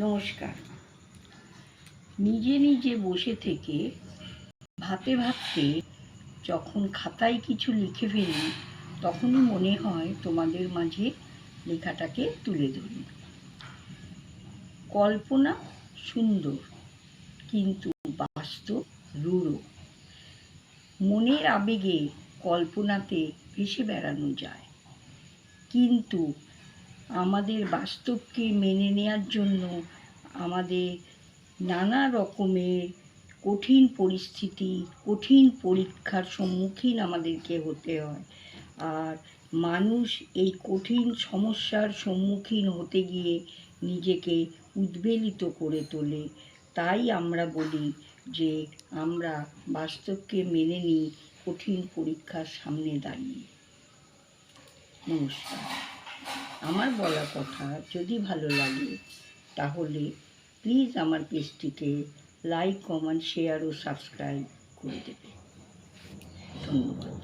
নমস্কার। নিজে নিজে বসে থেকে ভাবতে ভাবতে যখন খাতায় কিছু লিখে ফেলি, তখনই মনে হয় তোমাদের মাঝে লেখাটাকে তুলে ধরি। কল্পনা সুন্দর, কিন্তু বাস্তব রূঢ়। মনের আবেগে কল্পনাতে ভেসে বেড়ানো যায়, কিন্তু আমাদের বাস্তবকে মেনে নেওয়ার জন্য আমাদের নানা রকমের কঠিন পরিস্থিতি, কঠিন পরীক্ষার সম্মুখীন আমাদেরকে হতে হয়। আর মানুষ এই কঠিন সমস্যার সম্মুখীন হতে গিয়ে নিজেকে উদ্বেলিত করে তোলে। তাই আমরা বলি যে আমরা বাস্তবকে মেনে নিই কঠিন পরীক্ষার সামনে দাঁড়িয়ে। নমস্কার। আমার বলা কথা যদি ভালো লাগে তাহলে প্লিজ আমার পেজটিকে লাইক, কমেন্ট, শেয়ার ও সাবস্ক্রাইব করে দেবে। ধন্যবাদ।